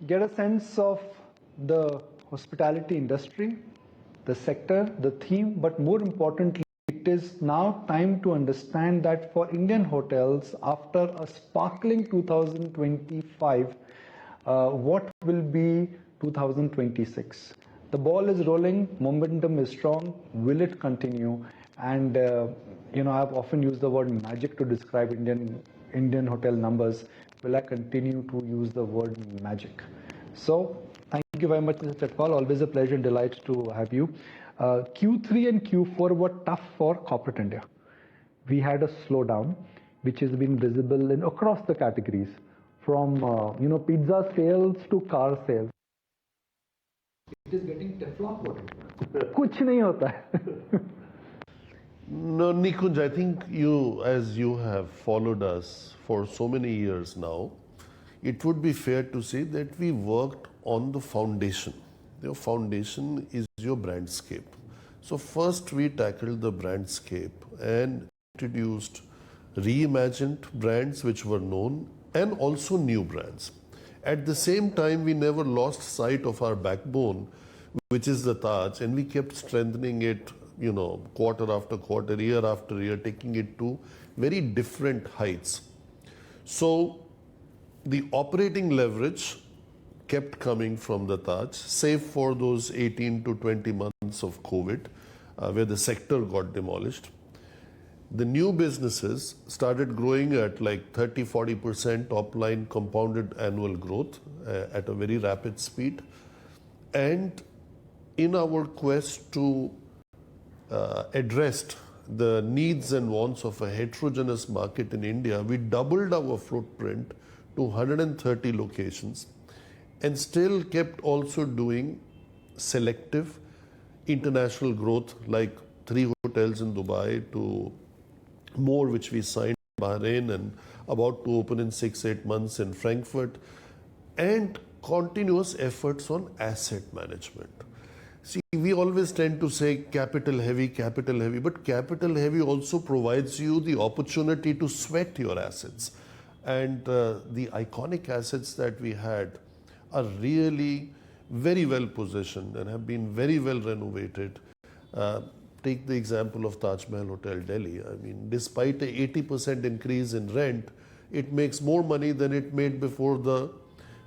get a sense of the hospitality industry, the sector, the theme, but more importantly, it is now time to understand that for Indian hotels, after a sparkling 2025, what will be 2026? The ball is rolling, momentum is strong. Will it continue? And I've often used the word magic to describe Indian hotel numbers. Will I continue to use the word magic? So, thank you very much, Mr. Chhatwal. Always a pleasure and delight to have you. Q3 and Q4 were tough for corporate India. We had a slowdown, which has been visible in across the categories, from pizza sales to car sales. It is getting Teflon coated. कुछ नहीं होता है. No, Nikunj, I think as you have followed us for so many years now, it would be fair to say that we worked on the foundation. Your foundation is your brandscape. So first we tackled the brandscape and introduced reimagined brands which were known and also new brands. At the same time, we never lost sight of our backbone, which is the Taj, and we kept strengthening it, quarter after quarter, year after year, taking it to very different heights. So the operating leverage kept coming from the Taj, save for those 18 to 20 months of COVID, where the sector got demolished. The new businesses started growing at like 30-40% top line compounded annual growth at a very rapid speed. And in our quest to address the needs and wants of a heterogeneous market in India, we doubled our footprint to 130 locations and still kept also doing selective international growth, like 3 hotels in Dubai to more which we signed in Bahrain and about to open in 6-8 months in Frankfurt, and continuous efforts on asset management. See, we always tend to say capital heavy, but capital heavy also provides you the opportunity to sweat your assets. And the iconic assets that we had are really very well positioned and have been very well renovated. Take the example of Taj Mahal Hotel Delhi. I mean, despite a 80% increase in rent, it makes more money than it made before the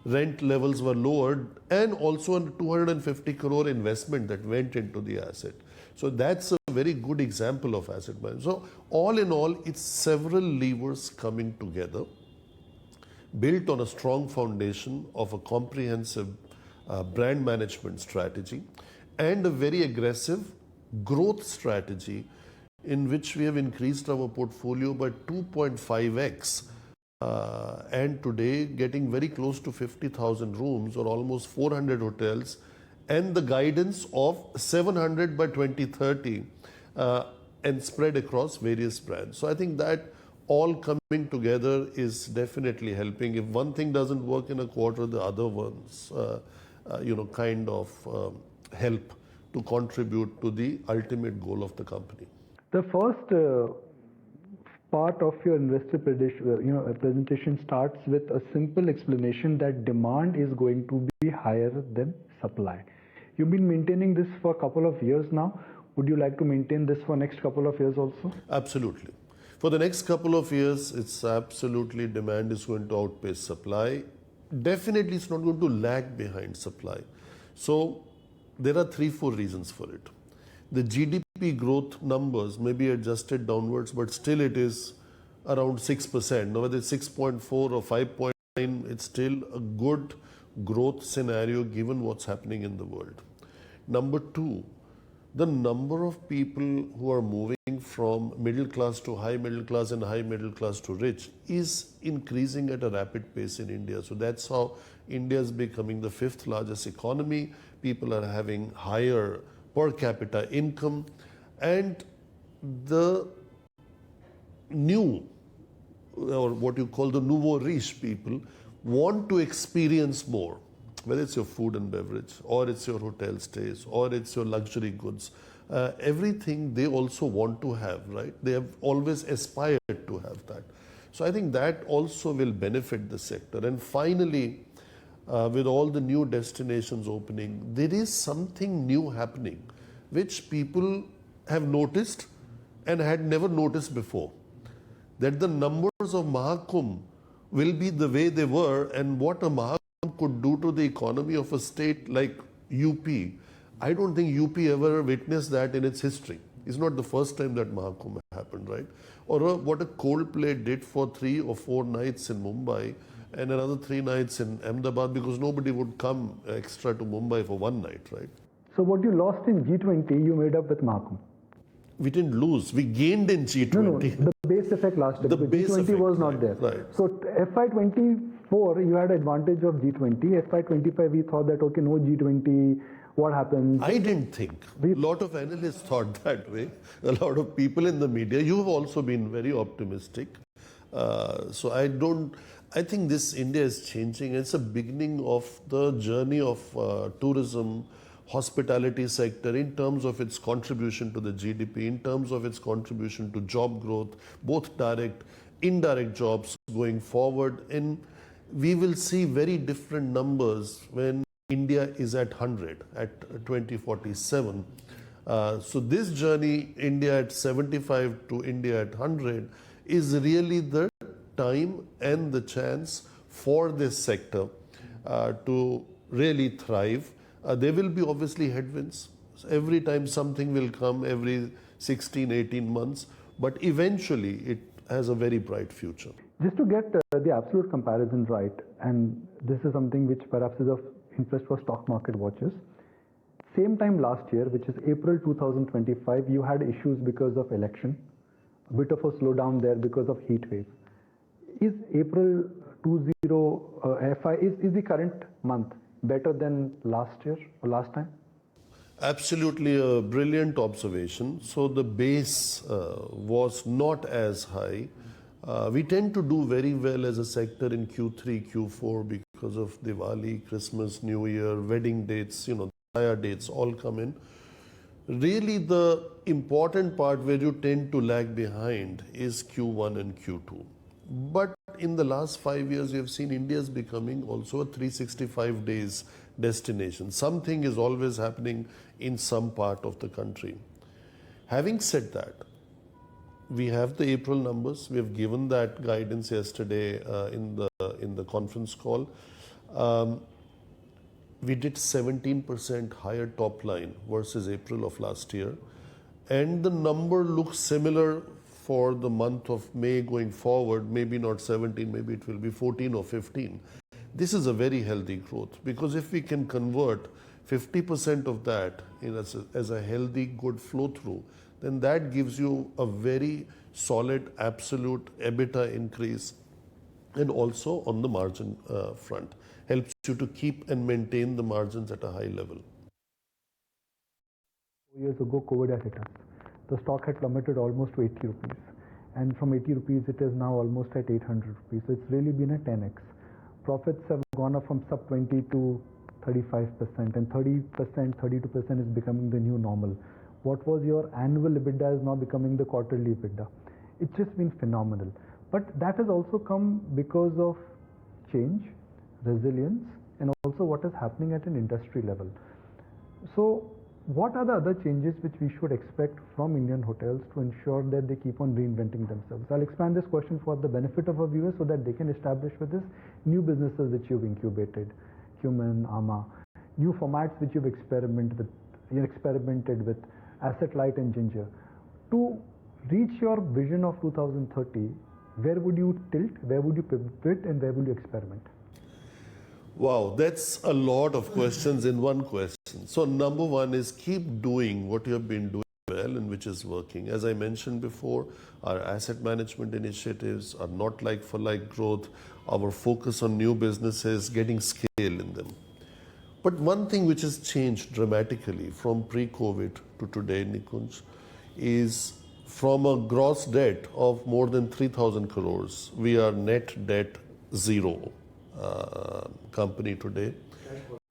rent levels were lowered, and also a 250 crore investment that went into the asset. So that's a very good example of asset management. So all in all, it's several levers coming together, built on a strong foundation of a comprehensive brand management strategy and a very aggressive growth strategy in which we have increased our portfolio by 2.5x and today getting very close to 50,000 rooms or almost 400 hotels, and the guidance of 700 by 2030 and spread across various brands. So I think that all coming together is definitely helping. If one thing doesn't work in a quarter, the other ones help to contribute to the ultimate goal of the company. The first part of your investor presentation starts with a simple explanation that demand is going to be higher than supply. You've been maintaining this for a couple of years now. Would you like to maintain this for next couple of years also? Absolutely. For the next couple of years, it's absolutely demand is going to outpace supply. Definitely, it's not going to lag behind supply. So there are 3-4 reasons for it. The GDP growth numbers may be adjusted downwards, but still it is around 6%. Now, whether it's 6.4 or 5.9, it's still a good growth scenario given what's happening in the world. Number 2, the number of people who are moving from middle class to high middle class and high middle class to rich is increasing at a rapid pace in India. So that's how India is becoming the 5th largest economy. People are having higher per capita income, and the new, or what you call the nouveau riche people, want to experience more, whether it's your food and beverage, or it's your hotel stays, or it's your luxury goods. Everything they also want to have, right? They have always aspired to have that. So I think that also will benefit the sector. And finally, with all the new destinations opening, there is something new happening which people have noticed and had never noticed before. That the numbers of Mahakumbh will be the way they were, and what a Mahakumbh could do to the economy of a state like UP. I don't think UP ever witnessed that in its history. It's not the first time that Mahakumbh happened, right? Or what a Coldplay did for 3 or 4 nights in Mumbai and another 3 nights in Ahmedabad, because nobody would come extra to Mumbai for 1 night, right? So what you lost in G20, you made up with Mahakumbh. We didn't lose. We gained in G20. No, the base effect last year. The base G20 effect, was not there. right. So FY24, you had advantage of G20. FY25, we thought that, okay, no G20, what happens? I didn't think. A lot of analysts thought that way. A lot of people in the media. You have also been very optimistic. So I think this India is changing. It's a beginning of the journey of tourism, hospitality sector in terms of its contribution to the GDP, in terms of its contribution to job growth, both direct, indirect jobs going forward. And we will see very different numbers when India is at 100, at 2047. So this journey, India at 75 to India at 100, is really the time and the chance for this sector to really thrive. There will be obviously headwinds. Every time something will come, every 16, 18 months, but eventually it has a very bright future. Just to get the absolute comparison right, and this is something which perhaps is of interest for stock market watchers. Same time last year, which is April 2025, you had issues because of election, a bit of a slowdown there because of heat wave. Is April 20 FI, is the current month better than last year or last time? Absolutely a brilliant observation. So the base was not as high. We tend to do very well as a sector in Q3, Q4 because of Diwali, Christmas, New Year, wedding dates, Daya dates all come in. Really the important part where you tend to lag behind is Q1 and Q2. But in the last 5 years, we have seen India is becoming also a 365 days destination. Something is always happening in some part of the country. Having said that, we have the April numbers. We have given that guidance yesterday in the conference call. We did 17% higher top line versus April of last year. And the number looks similar for the month of May going forward, maybe not 17, maybe it will be 14 or 15. This is a very healthy growth, because if we can convert 50% of that as a healthy, good flow through, then that gives you a very solid absolute EBITDA increase, and also on the margin front, helps you to keep and maintain the margins at a high level. 4 years ago, COVID had hit us. The stock had plummeted almost to 80 rupees. And from 80 rupees, it is now almost at 800 rupees. So it's really been a 10x. Profits have gone up from sub 20 to 35%, and 30%, 32% is becoming the new normal. What was your annual EBITDA is now becoming the quarterly EBITDA. It's just been phenomenal. But that has also come because of change, resilience, and also what is happening at an industry level. So what are the other changes which we should expect from Indian hotels to ensure that they keep on reinventing themselves? I'll expand this question for the benefit of our viewers so that they can establish with this new businesses that you've incubated, Human, Ama, new formats which you've experimented with, Asset Light and Ginger. To reach your vision of 2030, where would you tilt, where would you pivot, and where would you experiment? Wow, that's a lot of questions in one question. So number one is keep doing what you have been doing well and which is working. As I mentioned before, our asset management initiatives are not like for like growth. Our focus on new businesses, getting scale in them. But one thing which has changed dramatically from pre-COVID to today, Nikunj, is from a gross debt of more than 3,000 crores, we are net debt zero company today.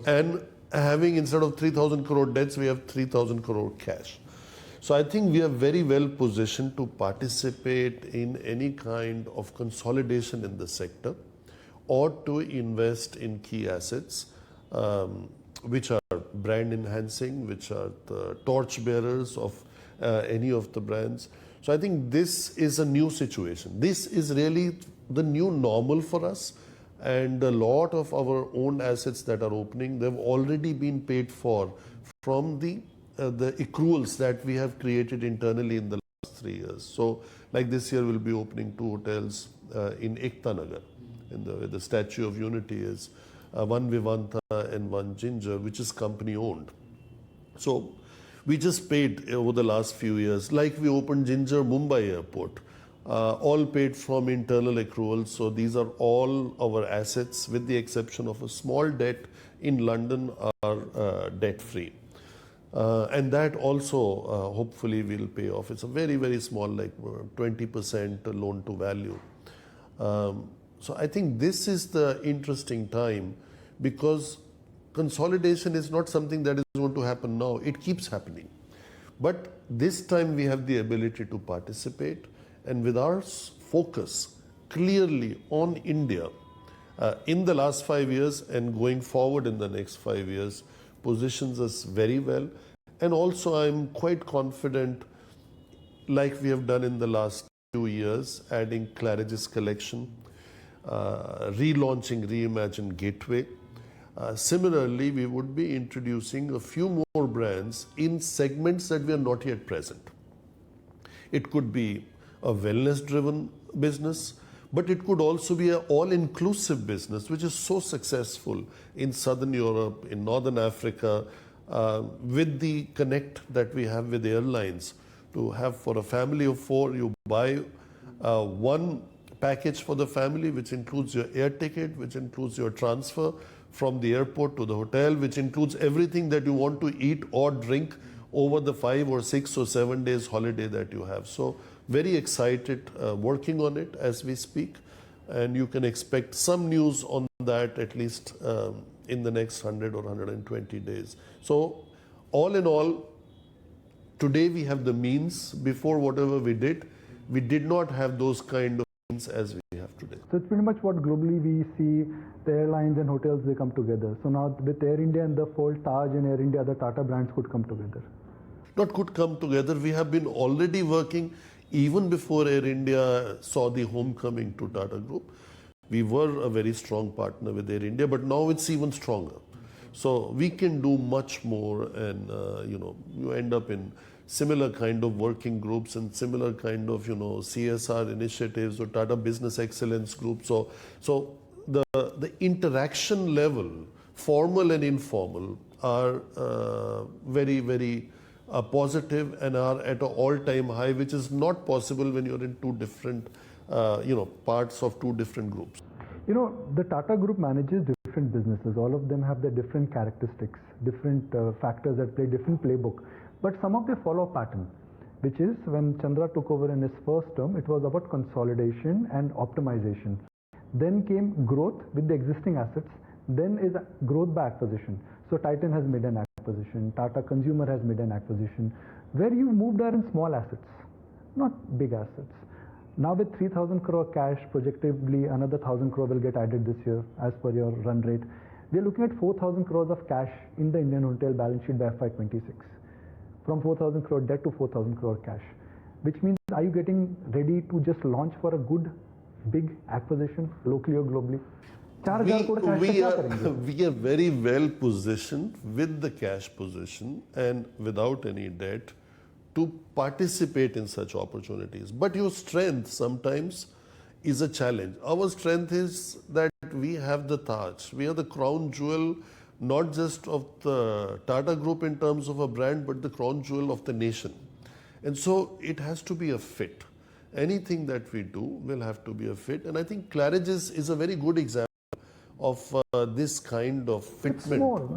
And having, instead of 3,000 crore debts, we have 3,000 crore cash. So I think we are very well positioned to participate in any kind of consolidation in the sector. ought to invest in key assets, which are brand enhancing, which are the torch bearers of any of the brands. So I think this is a new situation. This is really the new normal for us. And a lot of our own assets that are opening, they've already been paid for from the accruals that we have created internally in the last 3 years. So like this year, we'll be opening 2 hotels in Ekta Nagar, where the Statue of Unity is, one Vivanta and one Ginger, which is company owned. So we just paid over the last few years, like we opened Ginger Mumbai Airport, all paid from internal accruals. So these are all our assets, with the exception of a small debt in London, are debt free. And that also hopefully will pay off. It's a very, very small, like 20% loan to value. So I think this is the interesting time, because consolidation is not something that is going to happen now. It keeps happening. But this time we have the ability to participate, and with our focus clearly on India in the last 5 years and going forward in the next 5 years, positions us very well. And also I'm quite confident, like we have done in the last 2 years, adding Claridge's collection, relaunching Reimagine Gateway. Similarly, we would be introducing a few more brands in segments that we are not yet present. It could be a wellness-driven business, but it could also be an all-inclusive business, which is so successful in Southern Europe, in Northern Africa, with the connect that we have with airlines. To have, for a family of 4, you buy one package for the family, which includes your air ticket, which includes your transfer from the airport to the hotel, which includes everything that you want to eat or drink over the 5 or 6 or 7 days holiday that you have. So very excited, working on it as we speak, and you can expect some news on that at least in the next 100 or 120 days. So all in all, today we have the means. Before, whatever we did not have those kind of means as we have today. So it's pretty much what globally we see, the airlines and hotels, they come together. So now with Air India and the fold, Taj and Air India, the Tata brands could come together. Not could come together. We have been already working even before Air India saw the homecoming to Tata Group. We were a very strong partner with Air India, but now it's even stronger. So we can do much more, and you end up in similar kind of working groups and similar kind of CSR initiatives or Tata Business Excellence Group. So the interaction level, formal and informal, are very, very positive and are at an all-time high, which is not possible when you're in 2 different parts of 2 different groups. The Tata Group manages different businesses. All of them have their different characteristics, different factors that play different playbook. But some of them follow a pattern, which is when Chandra took over in his first term, it was about consolidation and optimization. Then came growth with the existing assets. Then is growth by acquisition. So Titan has made an acquisition. Tata Consumer has made an acquisition. Where you moved are in small assets, not big assets. Now with 3,000 crore cash, projectively another 1,000 crore will get added this year as per your run rate. We are looking at 4,000 crores of cash in the Indian hotel balance sheet by FY26. From 4,000 crore debt to 4,000 crore cash. Which means, are you getting ready to just launch for a good, big acquisition, locally or globally? We are very well positioned with the cash position and without any debt to participate in such opportunities. But your strength sometimes is a challenge. Our strength is that we have the Taj. We are the crown jewel, not just of the Tata Group in terms of a brand, but the crown jewel of the nation. And so it has to be a fit. Anything that we do will have to be a fit. And I think Claridge's is a very good example of this kind of fitment. It's small.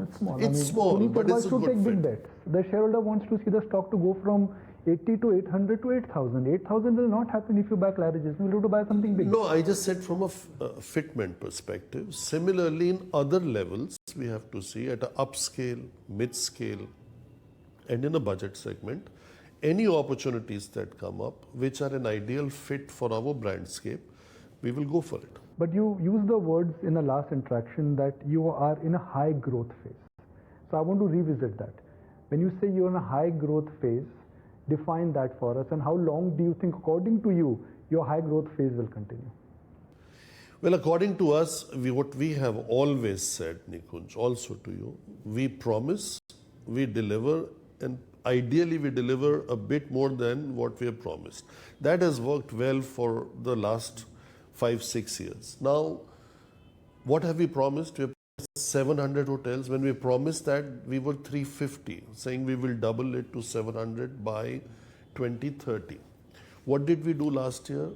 Small, but it's a good fit. Big bets. The shareholder wants to see the stock to go from 80 to 800 to 8,000. 8,000 will not happen if you buy Claridge's. You will have to buy something big. No, I just said from a fitment perspective. Similarly, in other levels, we have to see at an upscale, mid-scale, and in a budget segment, any opportunities that come up which are an ideal fit for our brandscape, we will go for it. But you use the words in the last interaction that you are in a high growth phase. So I want to revisit that. When you say you're in a high growth phase, define that for us, and how long do you think, according to you, your high growth phase will continue? Well, according to us, what we have always said, Nikunj, also to you, we promise, we deliver, and ideally we deliver a bit more than what we have promised. That has worked well for the last 5-6 years. Now, what have we promised? We have promised 700 hotels. When we promised that, we were 350, saying we will double it to 700 by 2030. What did we do last year?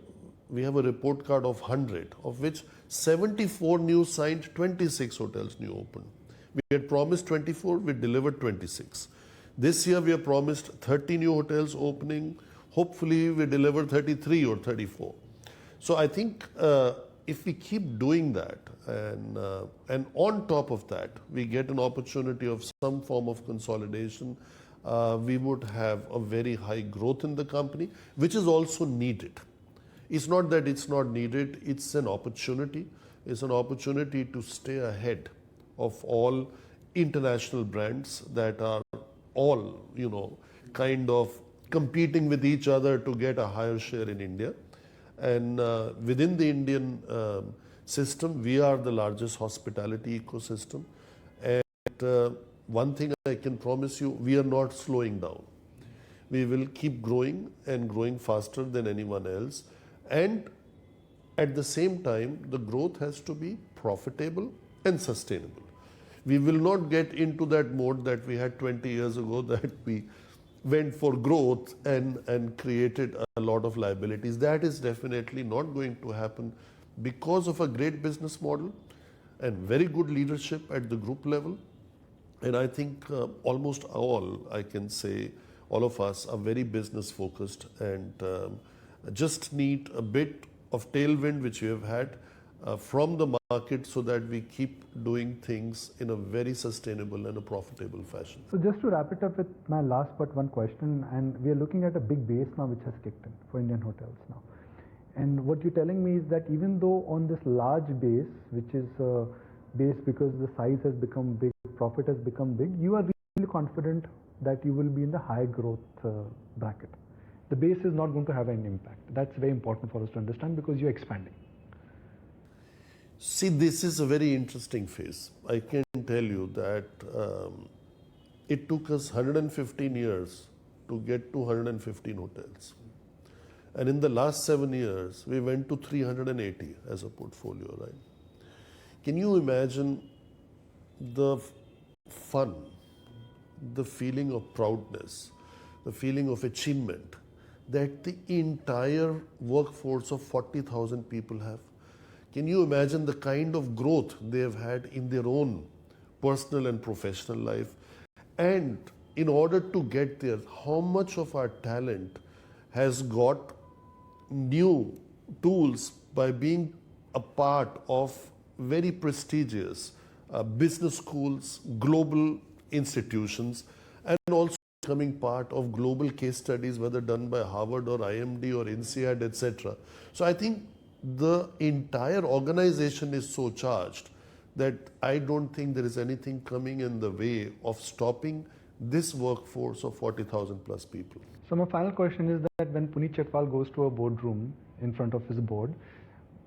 We have a report card of 100, of which 74 new signed, 26 hotels new opened. We had promised 24, we delivered 26. This year we have promised 30 new hotels opening. Hopefully we deliver 33 or 34. So I think if we keep doing that, and on top of that, we get an opportunity of some form of consolidation, we would have a very high growth in the company, which is also needed. It's not that it's not needed, it's an opportunity. It's an opportunity to stay ahead of all international brands that are all, kind of competing with each other to get a higher share in India. And within the Indian system, we are the largest hospitality ecosystem. And one thing I can promise you, we are not slowing down. We will keep growing and growing faster than anyone else. And at the same time, the growth has to be profitable and sustainable. We will not get into that mode that we had 20 years ago, that we went for growth and created a lot of liabilities. That is definitely not going to happen because of a great business model and very good leadership at the group level. And I think almost all, I can say, all of us are very business focused and just need a bit of tailwind, which we have had from the market, so that we keep doing things in a very sustainable and a profitable fashion. So just to wrap it up with my last but one question, and we are looking at a big base now which has kicked in for Indian hotels now. And what you're telling me is that even though on this large base, which is base because the size has become big, profit has become big, you are really confident that you will be in the high growth bracket. The base is not going to have any impact. That's very important for us to understand because you're expanding. See, this is a very interesting phase. I can tell you that it took us 115 years to get to 115 hotels. And in the last 7 years, we went to 380 as a portfolio, right? Can you imagine the fun, the feeling of proudness, the feeling of achievement that the entire workforce of 40,000 people have? Can you imagine the kind of growth they have had in their own personal and professional life? And in order to get there, how much of our talent has got new tools by being a part of very prestigious business schools, global institutions, and also becoming part of global case studies, whether done by Harvard or IMD or INSEAD, etc. So I think the entire organization is so charged that I don't think there is anything coming in the way of stopping this workforce of 40,000 plus people. So my final question is that when Puneet Chhatwal goes to a boardroom in front of his board,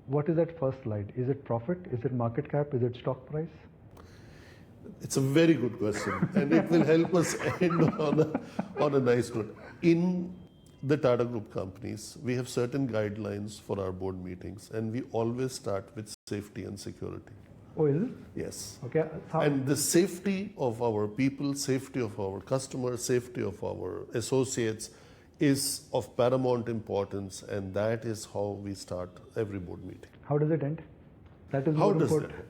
what is that first slide? Is it profit? Is it market cap? Is it stock price? It's a very good question, and it will help us end on a nice note. In the Tata Group companies, we have certain guidelines for our board meetings, and we always start with safety and security. Oh, is it? Yes. Okay. And the safety of our people, safety of our customers, safety of our associates is of paramount importance, and that is how we start every board meeting. How does it end? That is how more does important. That end?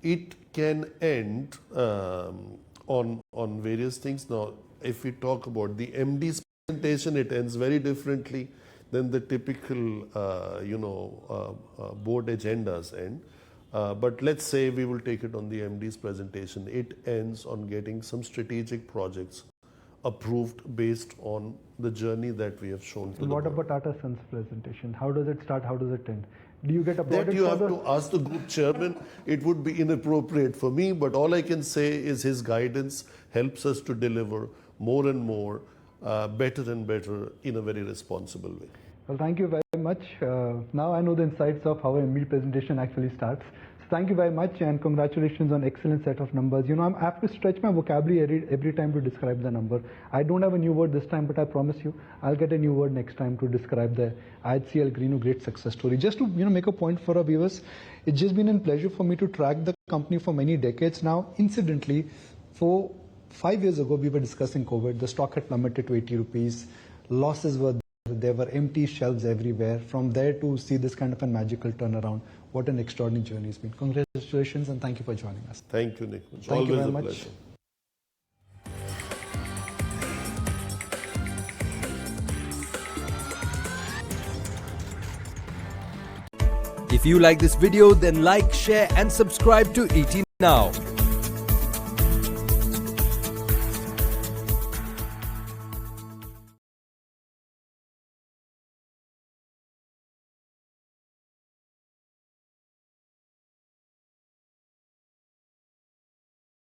It can end on various things. Now, if we talk about the MD's presentation, it ends very differently than the typical, board agendas end. But let's say we will take it on the MD's presentation. It ends on getting some strategic projects approved based on the journey that we have shown to the What board. about Tata Sons presentation? How does it start? How does it end? Do you get applauded That you for have the... to ask the group chairman. It would be inappropriate for me, but all I can say is his guidance helps us to deliver more and more, better and better in a very responsible way. Well, thank you very much. Now I know the insights of how a meal presentation actually starts. So thank you very much and congratulations on excellent set of numbers. You know, I have to stretch my vocabulary every time to describe the number. I don't have a new word this time, but I promise you, I'll get a new word next time to describe the IHCL great success story. Just to make a point for our viewers, it's just been a pleasure for me to track the company for many decades now. Incidentally, 5 years ago, we were discussing COVID. The stock had plummeted to 80 rupees. Losses were there were empty shelves everywhere. From there to see this kind of a magical turnaround, what an extraordinary journey it's been. Congratulations and thank you for joining us. Thank you, Nick. Thank you Always very a much. pleasure. If you like this video, then like, share and subscribe to ET Now.